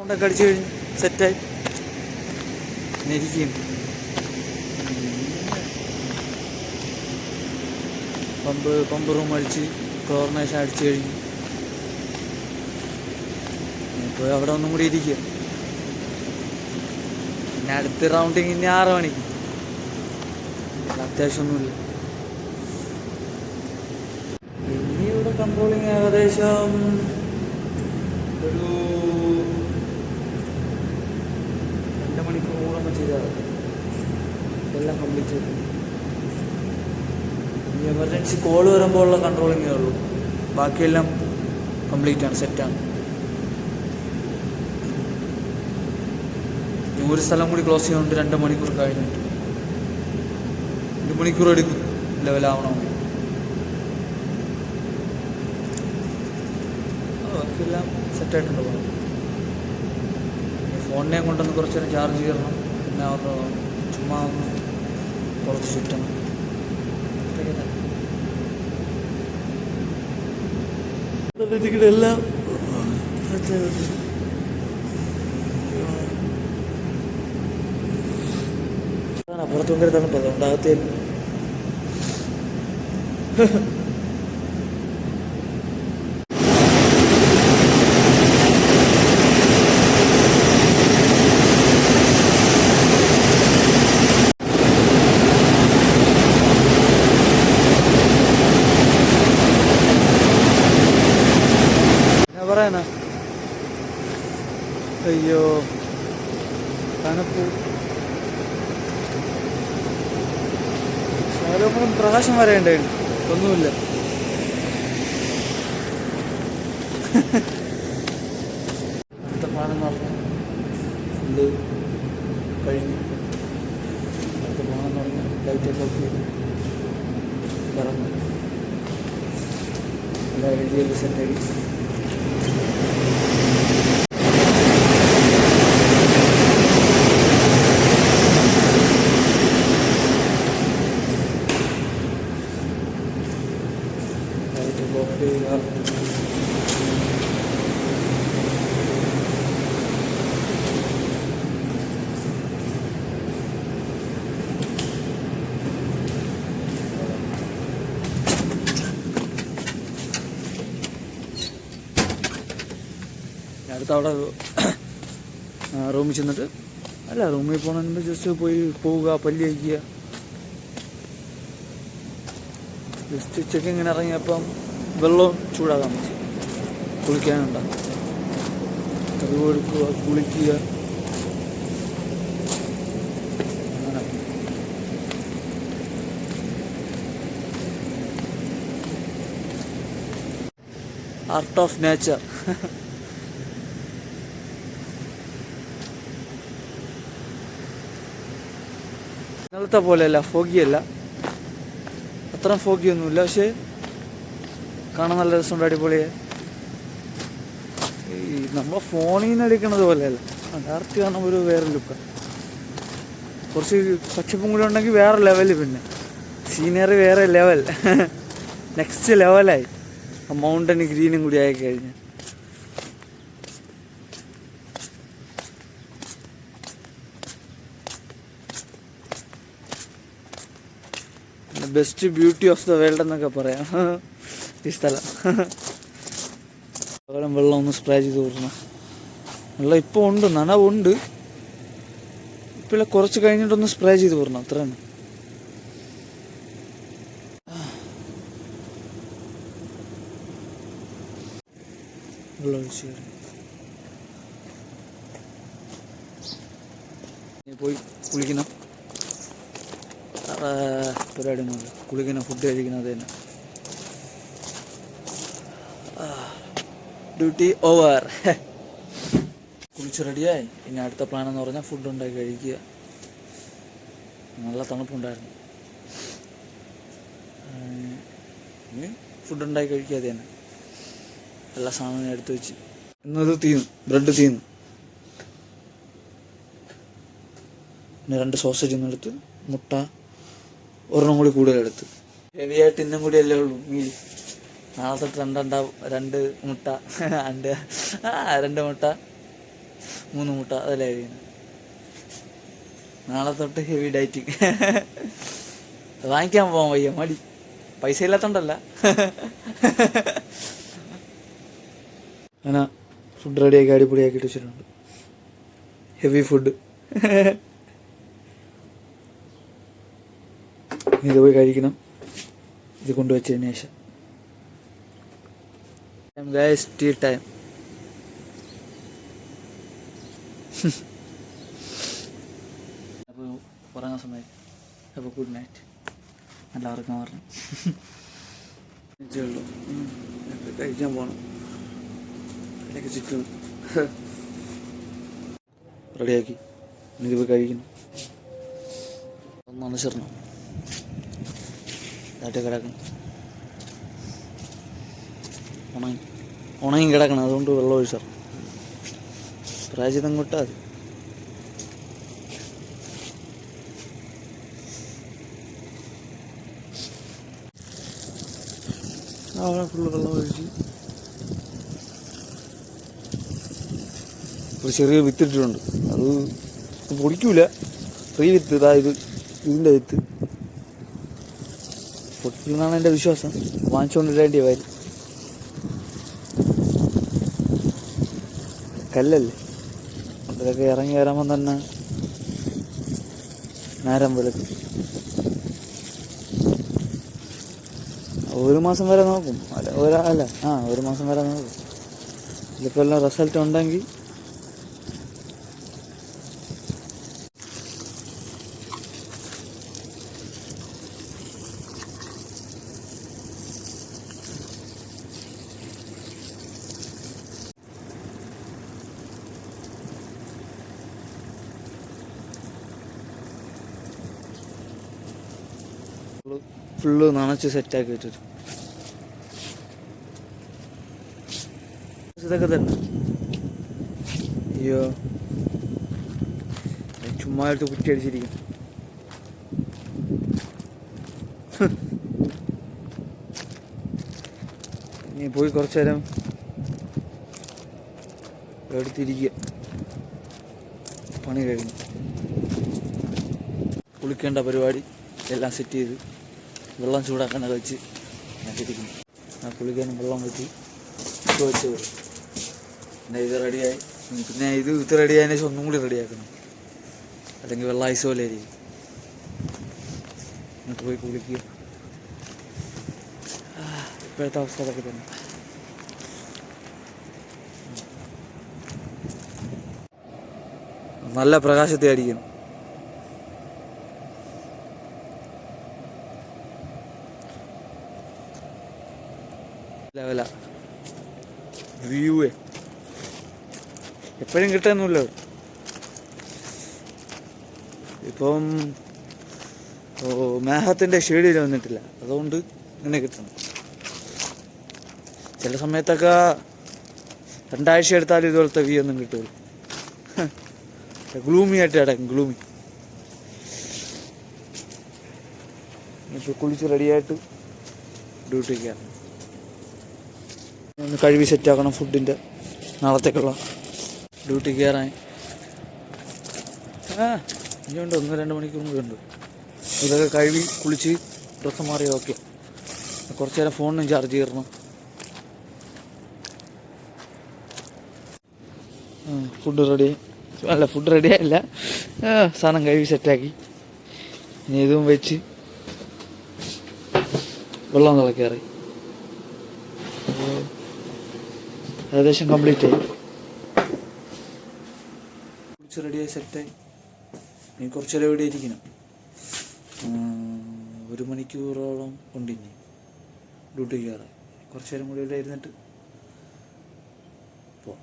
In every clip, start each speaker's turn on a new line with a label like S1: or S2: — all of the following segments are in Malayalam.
S1: റൗണ്ടൊക്കെ അടിച്ചു കഴിഞ്ഞ് സെറ്റായി ഇരിക്കും. പമ്പ് റൂം അടിച്ച് ക്ലോറിനേഷൻ അടിച്ചു കഴിഞ്ഞു. ഇപ്പോൾ അവിടെ ഒന്നും കൂടി ഇരിക്കുക. പിന്നെ അടുത്ത റൗണ്ടിങ് ഇനി 6 മണിക്ക്. അത്യാവശ്യമൊന്നുമില്ല. ഇനി ഇവിടെ കൺട്രോളിങ് ഏകദേശം ഒരു 2 മണിക്കൂർ കൂടെ ചെയ്താൽ എല്ലാം കംപ്ലീറ്റ് ചെയ്തു. ഇനി എമർജൻസി കോൾ വരുമ്പോൾ ഉള്ള കൺട്രോളിങ്ങേ ഉള്ളൂ. ബാക്കിയെല്ലാം കംപ്ലീറ്റ് ആണ്, സെറ്റാണ്. ഒരു സ്ഥലം കൂടി ക്ലോസ് ചെയ്യുന്നുണ്ട് 2 മണിക്കൂർ കഴിഞ്ഞിട്ട്. 2 മണിക്കൂർ എടുക്കും ലെവലാവണമെങ്കിൽ. ബാക്കിയെല്ലാം സെറ്റായിട്ടുണ്ട്. ഫോണിനെ കൊണ്ടൊന്ന് കുറച്ച് നേരം ചാർജ് ചെയ്യണം. പിന്നെ അവരുടെ ചുമ്മാ ഒന്ന് പുറത്ത് ചുറ്റണം. എല്ലാം പുറത്ത് ഭയങ്കര തണുപ്പത് ഉണ്ടാകത്തേ. പറയാനാ, അയ്യോ തണുപ്പ്. ശകലം പ്രകാശം വരേണ്ടായിരുന്നു, ഒന്നുമില്ല. അടുത്ത പ്ലാനെന്ന് പറഞ്ഞാൽ ഫുള്ള് കഴിഞ്ഞു. അടുത്ത പ്ലാനെന്ന് പറഞ്ഞാൽ ലൈറ്റൊക്കെ ഓഫ് ചെയ്ത് ഇറങ്ങും. എല്ലാം എഴുതിയൊക്കെ സെറ്റായി. അടുത്ത അവിടെ റൂമിൽ ചെന്നിട്ട്, അല്ല റൂമിൽ പോകണമെന്ന് ജസ്റ്റ് പോവുക, പല്ല് കഴിക്കുക. ജസ്റ്റ് ഉച്ചയ്ക്ക് ഇങ്ങനെ ഇറങ്ങിയപ്പം വെള്ളവും ചൂടാകാൻ വെച്ചു. കുളിക്കാനുണ്ടാകും. തെളിവ് എടുക്കുക, കുളിക്കുക. അങ്ങനെ ആർട്ട് ഓഫ് നേച്ചർ. ഇന്നലത്തെ പോലെയല്ല, ഫോഗിയല്ല, അത്ര ഫോഗിയൊന്നുമില്ല. പക്ഷേ കാണാൻ നല്ല രസമുണ്ട്, അടിപൊളിയായി. ഈ നമ്മൾ ഫോണിൽ നിന്ന് എടുക്കുന്നത് പോലെയല്ല, ഡയറക്റ്റ് കാണുമ്പോൾ ഒരു വേറെ ലുക്കാണ്. കുറച്ച് പച്ചപ്പും കൂടി ഉണ്ടെങ്കിൽ വേറെ ലെവല്. പിന്നെ സീനറി വേറെ ലെവൽ, നെക്സ്റ്റ് ലെവലായി. മൗണ്ടൻ ഗ്രീനും കൂടി ആയി കഴിഞ്ഞാൽ best beauty of the world എന്നൊക്കെ പറയാം ഈ സ്ഥലം. പകരം വെള്ളം ഒന്ന് സ്പ്രേ ചെയ്ത് കൊടുക്കണം. വെള്ളം ഇപ്പോൾ ഉണ്ട്, നനവുണ്ട്. ഇപ്പോൾ കുറച്ച് കഴിഞ്ഞിട്ടൊന്ന് സ്പ്രേ ചെയ്ത് കൊടുക്കണം, അത്രയാണ്. വെള്ളം ഒഴിച്ച് പോയി കുളിക്കണം. പരിപാടിയൊന്നുമില്ല, കുളിക്കണം, ഫുഡ് കഴിക്കുന്നത് തന്നെ. Duty over. കുളിച്ച് റെഡിയായി. ഇനി അടുത്ത പ്ലാൻ എന്ന് പറഞ്ഞാൽ ഫുഡ് ഉണ്ടാക്കി കഴിക്കുക. നല്ല തണുപ്പുണ്ടായിരുന്നു. ഇനി ഫുഡ് ഉണ്ടാക്കി കഴിക്കുക, അത് തന്നെ. എല്ലാ സാധനവും എടുത്ത് വെച്ച്. ഇന്നത് തീർന്നു, ബ്രെഡ് തീർന്നു. പിന്നെ 2 സോസേജ് എടുത്ത്, മുട്ട ഒരെണ്ണം കൂടി കൂടുതലെടുത്ത്. ഹെവി ആയിട്ട് ഇന്നും കൂടി അല്ലേ ഉള്ളൂ മീൽ. നാളെ തൊട്ട് 2 മുട്ട, 2 മുട്ട. 3 മുട്ട അതല്ലേ കഴിയുന്നത്. നാളെ തൊട്ട് ഹെവി ഡയറ്റിങ്. വാങ്ങിക്കാൻ പോകാൻ വയ്യ, മടി. പൈസ ഇല്ലാത്തണ്ടല്ല. അങ്ങനെ ഫുഡ് റെഡിയാക്കി അടിപൊളിയാക്കിയിട്ട് വെച്ചിട്ടുണ്ട്. Heavy food. ഇത് പോയി കഴിക്കണം. ഇത് കൊണ്ടുവച്ചതിന് ശേഷം ഗൈസ് ടീ ടൈം. അപ്പോൾ പറയുന്ന സമയം അപ്പോൾ ഗുഡ് നൈറ്റ്. എല്ലാവർക്കും പറഞ്ഞു കഴിക്കാൻ പോകണം. അതിലേക്ക് ചിക്കൻ റെഡിയാക്കി ഇത് പോയി കഴിക്കണം. ഒന്നാണ് ചേർന്നു ഇതായിട്ട് കിടക്കണം. ഉണങ്ങി കിടക്കണം. അതുകൊണ്ട് വെള്ളം ഒഴിച്ചാൽ പ്രായചിതം കൊട്ടാൽ മതി. അവിടെ ഫുള്ള് വെള്ളം ഒഴിച്ച് ഒരു ചെറിയ വിത്തിട്ടിട്ടുണ്ട്. അത് പൊടിക്കൂല. ഫ്രീ വിത്ത്. ഇതിൻ്റെ വിത്ത് പൊട്ടില്ലെന്നാണ് എൻ്റെ വിശ്വാസം. വാങ്ങിച്ചുകൊണ്ടിരേണ്ടിയ കാര്യം. കല്ലല്ലേ, അതിലൊക്കെ ഇറങ്ങി വരുമ്പം തന്നെ നേരം വെളുക്കും. 1 മാസം വരെ നോക്കും. ഒരു മാസം വരെ നോക്കും. ഇതിപ്പോൾ എല്ലാം റിസൾട്ട് ഉണ്ടെങ്കിൽ ഫുള്ള് നനച്ച് സെറ്റാക്കി വെച്ചിട്ട് ഇതൊക്കെ തന്നെ. അയ്യോ, ചുമ്മാ എടുത്ത് കുറ്റി അടിച്ചിരിക്കും. ഇനി പോയി കുറച്ചു നേരം എടുത്തിരിക്കുക. പണി കഴിഞ്ഞു. കുളിക്കേണ്ട പരിപാടി എല്ലാം സെറ്റ് ചെയ്ത് വെള്ളം ചൂടാക്കാൻ വെച്ച് ഇരിക്കുന്നു. കുളിക്കാനും വെള്ളം വെച്ച് വെച്ച് പിന്നെ ഇത് റെഡിയായി. പിന്നെ ഇത് റെഡിയായതിനു ശേഷം ഒന്നും കൂടി റെഡിയാക്കണം. അല്ലെങ്കിൽ വെള്ളം ഐസ് പോലെ ആയിരിക്കും. എന്നിട്ട് പോയി കുളിക്കുക. ഇപ്പോഴത്തെ അവസ്ഥ അതൊക്കെ തന്നെ. നല്ല പ്രകാശത്തെ അടിക്കണം. ലെവല വ്യൂവേ എപ്പോഴും കിട്ടാനൊന്നുമില്ല. ഇപ്പം മേഘത്തിൻ്റെ ഷെയ്ഡിൽ വന്നിട്ടില്ല. അതുകൊണ്ട് ഇങ്ങനെ കിട്ടണം. ചില സമയത്തൊക്കെ 2 ആഴ്ച എടുത്താലും ഇതുപോലത്തെ വ്യൂ ഒന്നും കിട്ടുമല്ലോ. ഗ്ലൂമി ആയിട്ട് കിടക്കും. ഗ്ലൂമി. ഇപ്പോൾ കുളിച്ച് റെഡിയായിട്ട് ഡ്യൂട്ടിക്കാണ്. ഒന്ന് കഴുകി സെറ്റാക്കണം. ഫുഡിൻ്റെ നാളത്തേക്കുള്ള ഡ്യൂട്ടി കയറാൻ ഇനിയുണ്ട്. 1-2 മണിക്കൂർ കൂടി ഉണ്ട്. ഇതൊക്കെ കഴുകി കുളിച്ച് ഡ്രസ്സ് മാറി ഓക്കെ. കുറച്ച് നേരം ഫോണിനും ചാർജ് ചെയ്യണം. ഫുഡ് റെഡിയായില്ല. സാധനം കഴുകി സെറ്റാക്കി. ഇനി ഇതും വെച്ച് വെള്ളം തിളക്കാറി ഏകദേശം കംപ്ലീറ്റ് ആയി. കുളിച്ച് റെഡിയായി സെറ്റായി. ഇനി കുറച്ച് നേരം ഇവിടെ ഇരിക്കണം. 1 മണിക്കൂറോളം കൊണ്ടിനി ഡ്യൂട്ടി കയറാൻ. കുറച്ച് നേരം കൂടി ഇവിടെ ഇരുന്നിട്ട് പോവാം.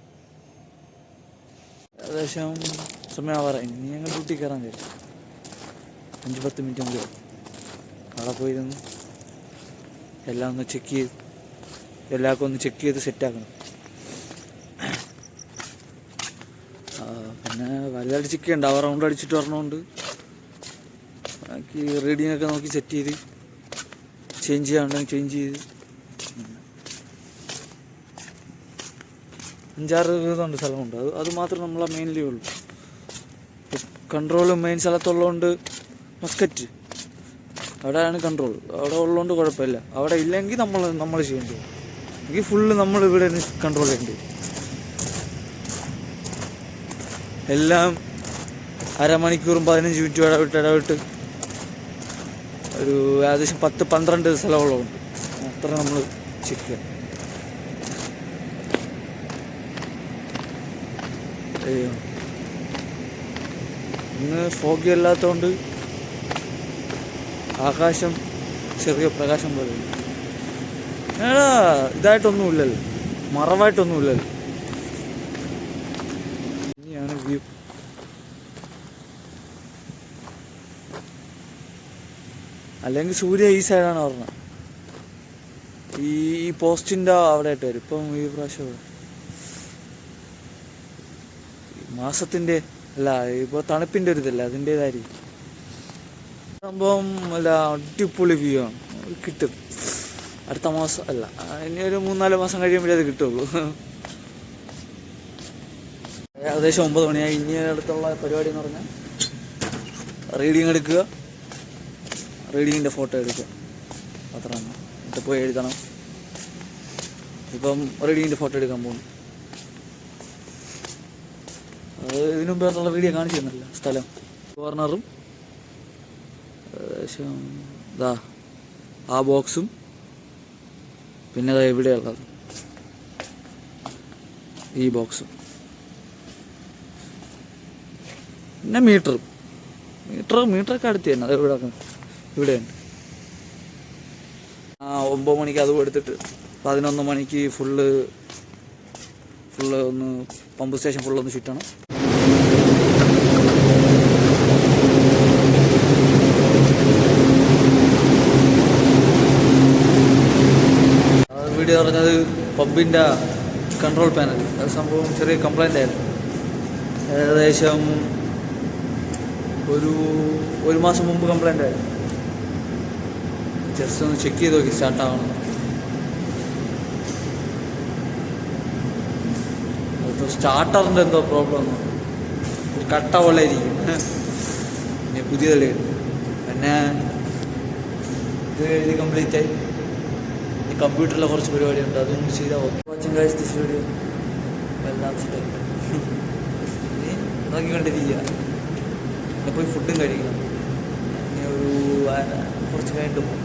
S1: ഏകദേശം സമയമാവാറായി. ഇനി ഞങ്ങൾ ഡ്യൂട്ടി കയറാൻ കയറി. 5-10 മിനിറ്റ് മുതൽ അവിടെ പോയിരുന്നു എല്ലാം ഒന്ന് ചെക്ക് ചെയ്ത് എല്ലാവർക്കും ഒന്ന് ചെക്ക് ചെയ്ത് സെറ്റാക്കണം. പിന്നെ വലുതായിട്ട് ചെക്ക് ചെയ്യണ്ട. റൗണ്ട് അടിച്ചിട്ട് വരണോണ്ട് ബാക്കി റീഡിങ്ങൊക്കെ നോക്കി സെറ്റ് ചെയ്ത് ചേഞ്ച് ചെയ്യാനുണ്ടെങ്കിൽ ചേഞ്ച് ചെയ്ത് 5-6 വീതമുണ്ട് സ്ഥലമുണ്ട്. അത് മാത്രം നമ്മളെ മെയിൻലി ഉള്ളൂ. കൺട്രോൾ മെയിൻ സ്ഥലത്തുള്ളതുകൊണ്ട് മസ്കറ്റ് അവിടെയാണ് കൺട്രോൾ. അവിടെ ഉള്ളതുകൊണ്ട് കുഴപ്പമില്ല. അവിടെ ഇല്ലെങ്കിൽ നമ്മൾ ചെയ്യേണ്ടി വരും. എങ്കിൽ ഫുള്ള് നമ്മൾ ഇവിടെ കൺട്രോൾ ചെയ്യേണ്ടി വരും. എല്ലാം അരമണിക്കൂറും 15 മിനിറ്റും ഇടവിട്ട് ഒരു ഏകദേശം 10-12 സ്ഥലമുള്ളതുണ്ട്. അത്ര നമ്മൾ ചെക്ക് ചെയ്യാം. ഇന്ന് ഫോഗി അല്ലാത്തതുകൊണ്ട് ആകാശം ചെറിയ പ്രകാശം പോലെ ഇതായിട്ടൊന്നുമില്ലല്ലോ, മറവായിട്ടൊന്നുമില്ലല്ലോ. ഇനിയാണ് വ്യൂ. അല്ലെങ്കിൽ സൂര്യ ഈ സൈഡാണ് പറഞ്ഞത്. ഈ പോസ്റ്റിൻ്റെ അവിടെ ആയിട്ട് വരും. ഇപ്പം ഈ പ്രാവശ്യം മാസത്തിൻ്റെ അല്ല, ഇപ്പോൾ തണുപ്പിൻ്റെ ഒരു ഇതല്ല, അതിൻ്റേതായിരിക്കും സംഭവം. അല്ല, അടിപൊളി വ്യൂ ആണ്. കിട്ടും അടുത്ത മാസം അല്ല, ഇനി ഒരു 3-4 മാസം കഴിയുമ്പോഴേ അത് കിട്ടുള്ളൂ. ഏകദേശം 9 മണിയായി. ഇനി അടുത്തുള്ള പരിപാടി എന്ന് പറഞ്ഞാൽ റീഡിങ് എടുക്കുക, റീഡിങ്ങിൻ്റെ ഫോട്ടോ എടുക്കുക, അത്രയാണ്. എന്നിട്ട് പോയി എഴുതണം. ഇപ്പം റീഡിങ്ങിൻ്റെ ഫോട്ടോ എടുക്കാൻ പോകുന്നു. അത് ഇതിനു മുമ്പേറുള്ള വീഡിയോ കാണിച്ചു തന്നില്ല. സ്ഥലം കോർണറും ഏകദേശം ഇതാ ആ ബോക്സും പിന്നെ ഇവിടെയുള്ളത് ഈ ബോക്സും പിന്നെ മീറ്ററൊക്കെ അടുത്ത് തന്നെ. അത് ഇവിടെയുണ്ട്. 9 മണിക്ക് അതും എടുത്തിട്ട് 11 മണിക്ക് ഫുള്ള് ഒന്ന് പമ്പ് സ്റ്റേഷൻ ഫുള്ളൊന്ന് ചുറ്റണം. വീഡിയോ പറഞ്ഞത് പമ്പിൻ്റെ കൺട്രോൾ പാനൽ. അത് സംഭവം ചെറിയ കംപ്ലൈൻ്റ് ആയിരുന്നു. ഏകദേശം ഒരു മാസം മുമ്പ് കംപ്ലൈൻ്റ് ആയിരുന്നു. ജസ്റ്റ് ഒന്ന് ചെക്ക് ചെയ്ത് നോക്കി സ്റ്റാർട്ടാവണം. സ്റ്റാർട്ടറിൻ്റെ എന്തോ പ്രോബ്ലം കട്ട പോലെ ഇരിക്കും. പിന്നെ പുതിയതല്ലേ, പിന്നെ ഇത് എഴുതി കംപ്ലീറ്റ് ആയി. ഇനി കമ്പ്യൂട്ടറിലെ കുറച്ച് പരിപാടിയുണ്ട്, അതും ചെയ്താൽ വാച്ചിങ് ഗൈസ് ദിസ് വീഡിയോ. എല്ലാം സെറ്റായി. ഇനി നോക്കിക്കൊണ്ടിരിക്കുക. പിന്നെ പോയി ഫുഡും കഴിക്കണം. ഇനി കുറച്ച് കഴിഞ്ഞിട്ട് പോകും.